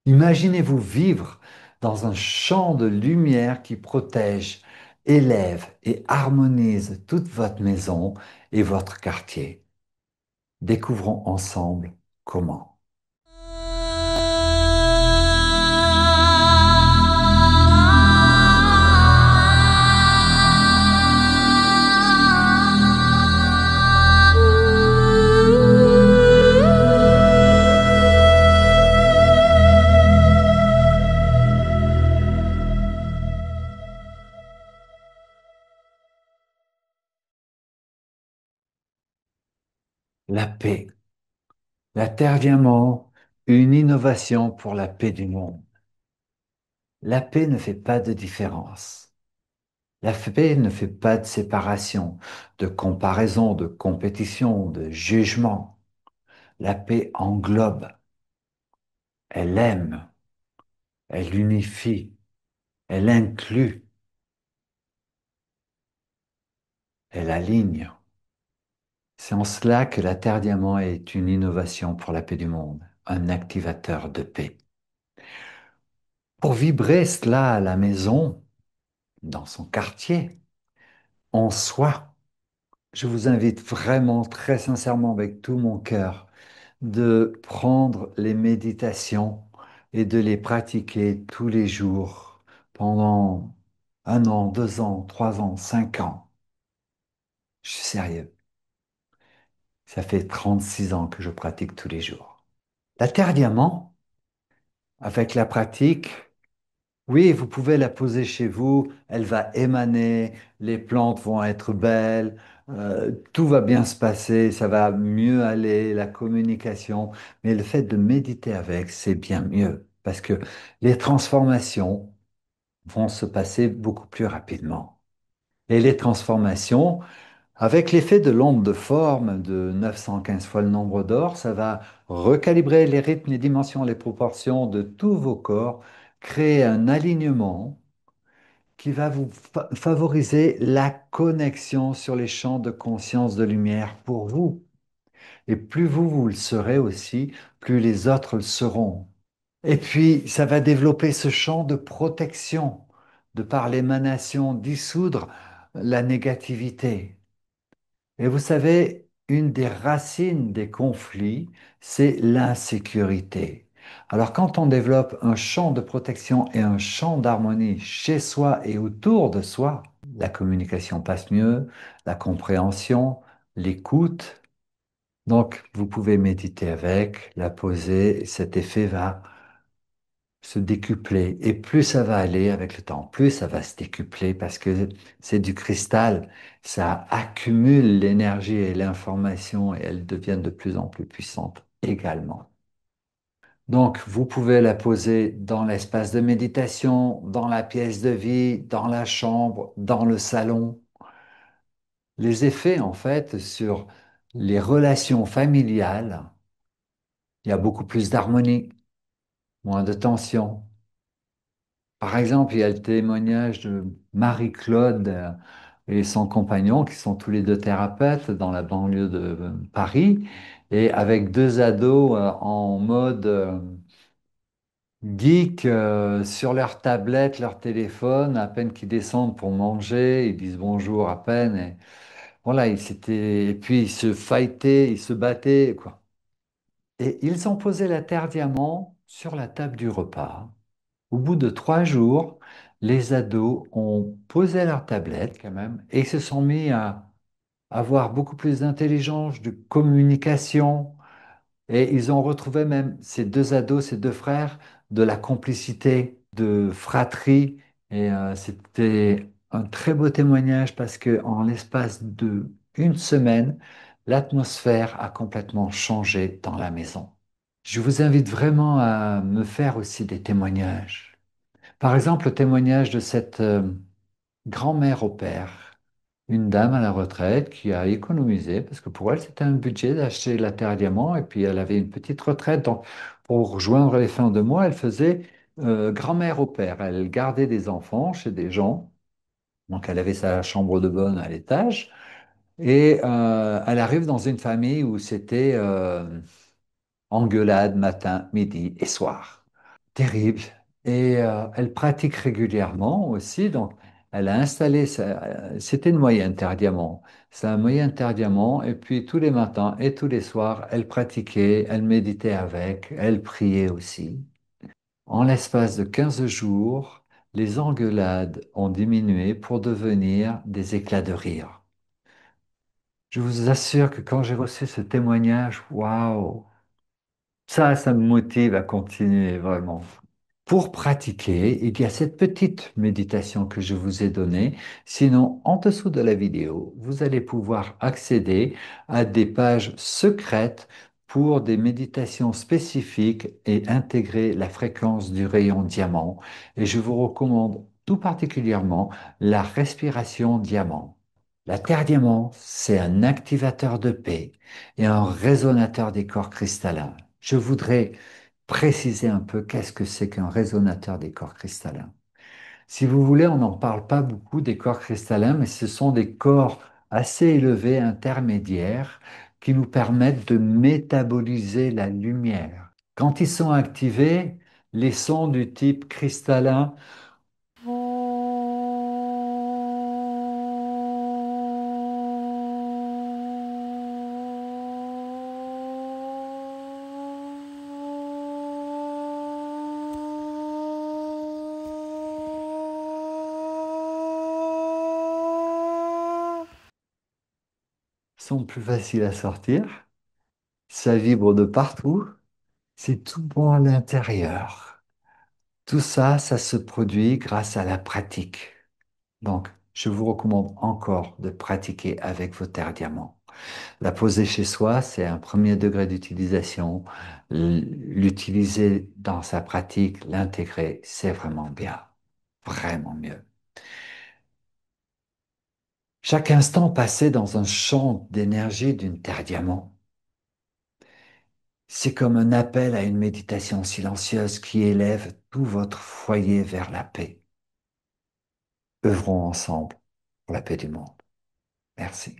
Imaginez-vous vivre dans un champ de lumière qui protège, élève et harmonise toute votre maison et votre quartier. Découvrons ensemble comment. La paix. La Terre Diamant, une innovation pour la paix du monde. La paix ne fait pas de différence. La paix ne fait pas de séparation, de comparaison, de compétition, de jugement. La paix englobe, elle aime, elle unifie, elle inclut, elle aligne. C'est en cela que la Terre Diamant est une innovation pour la paix du monde, un activateur de paix. Pour vibrer cela à la maison, dans son quartier, en soi, je vous invite vraiment, très sincèrement, avec tout mon cœur, de prendre les méditations et de les pratiquer tous les jours pendant 1 an, 2 ans, 3 ans, 5 ans. Je suis sérieux. Ça fait 36 ans que je pratique tous les jours. La terre diamant, avec la pratique, oui, vous pouvez la poser chez vous, elle va émaner, les plantes vont être belles, tout va bien se passer, ça va mieux aller, la communication, mais le fait de méditer avec, c'est bien mieux, parce que les transformations vont se passer beaucoup plus rapidement. Et les transformations, avec l'effet de l'onde de forme de 915 fois le nombre d'or, ça va recalibrer les rythmes, les dimensions, les proportions de tous vos corps, créer un alignement qui va vous favoriser la connexion sur les champs de conscience de lumière pour vous. Et plus vous le serez aussi, plus les autres le seront. Et puis, ça va développer ce champ de protection, de par l'émanation, dissoudre la négativité. Et vous savez, une des racines des conflits, c'est l'insécurité. Alors quand on développe un champ de protection et un champ d'harmonie chez soi et autour de soi, la communication passe mieux, la compréhension, l'écoute. Donc vous pouvez méditer avec, la poser, cet effet va se décupler. Et plus ça va aller avec le temps, plus ça va se décupler parce que c'est du cristal. Ça accumule l'énergie et l'information et elles deviennent de plus en plus puissantes également. Donc, vous pouvez la poser dans l'espace de méditation, dans la pièce de vie, dans la chambre, dans le salon. Les effets, en fait, sur les relations familiales, il y a beaucoup plus d'harmonie, moins de tension. Par exemple, il y a le témoignage de Marie-Claude et son compagnon, qui sont tous les deux thérapeutes dans la banlieue de Paris, et avec deux ados en mode geek sur leur tablette, leur téléphone, à peine qu'ils descendent pour manger, ils disent bonjour à peine. Et voilà, et puis ils se fightaient, ils se battaient, quoi. Et ils ont posé la terre diamant sur la table du repas. Au bout de 3 jours, les ados ont posé leur tablette quand même et se sont mis à avoir beaucoup plus d'intelligence, de communication. Et ils ont retrouvé même ces deux ados, ces deux frères, de la complicité, de fratrie. Et c'était un très beau témoignage parce que en l'espace de une semaine, l'atmosphère a complètement changé dans la maison. Je vous invite vraiment à me faire aussi des témoignages. Par exemple, le témoignage de cette grand-mère au père, une dame à la retraite qui a économisé, parce que pour elle, c'était un budget d'acheter la terre à diamant, et puis elle avait une petite retraite. Donc, pour rejoindre les fins de mois, elle faisait grand-mère au père. Elle gardait des enfants chez des gens. Donc, elle avait sa chambre de bonne à l'étage. Et elle arrive dans une famille où c'était engueulade matin, midi et soir. terrible. Et elle pratique régulièrement aussi. Donc, elle a installé, c'était une moyenne terre diamant. C'est un moyen terre diamant. Et puis, tous les matins et tous les soirs, elle pratiquait, elle méditait avec, elle priait aussi. En l'espace de 15 jours, les engueulades ont diminué pour devenir des éclats de rire. Je vous assure que quand j'ai reçu ce témoignage, waouh, ça me motive à continuer vraiment. Pour pratiquer, il y a cette petite méditation que je vous ai donnée. Sinon, en dessous de la vidéo, vous allez pouvoir accéder à des pages secrètes pour des méditations spécifiques et intégrer la fréquence du rayon diamant. Et je vous recommande tout particulièrement la respiration diamant. La Terre diamant, c'est un activateur de paix et un résonateur des corps cristallins. Je voudrais préciser un peu qu'est-ce que c'est qu'un résonateur des corps cristallins. Si vous voulez, on n'en parle pas beaucoup des corps cristallins, mais ce sont des corps assez élevés, intermédiaires, qui nous permettent de métaboliser la lumière. Quand ils sont activés, les sons du type cristallin sont plus faciles à sortir, ça vibre de partout, c'est tout bon à l'intérieur. Tout ça, ça se produit grâce à la pratique. Donc, je vous recommande encore de pratiquer avec vos terres diamants. La poser chez soi, c'est un premier degré d'utilisation. L'utiliser dans sa pratique, l'intégrer, c'est vraiment bien, vraiment mieux. Chaque instant passé dans un champ d'énergie d'une terre diamant, c'est comme un appel à une méditation silencieuse qui élève tout votre foyer vers la paix. Œuvrons ensemble pour la paix du monde. Merci.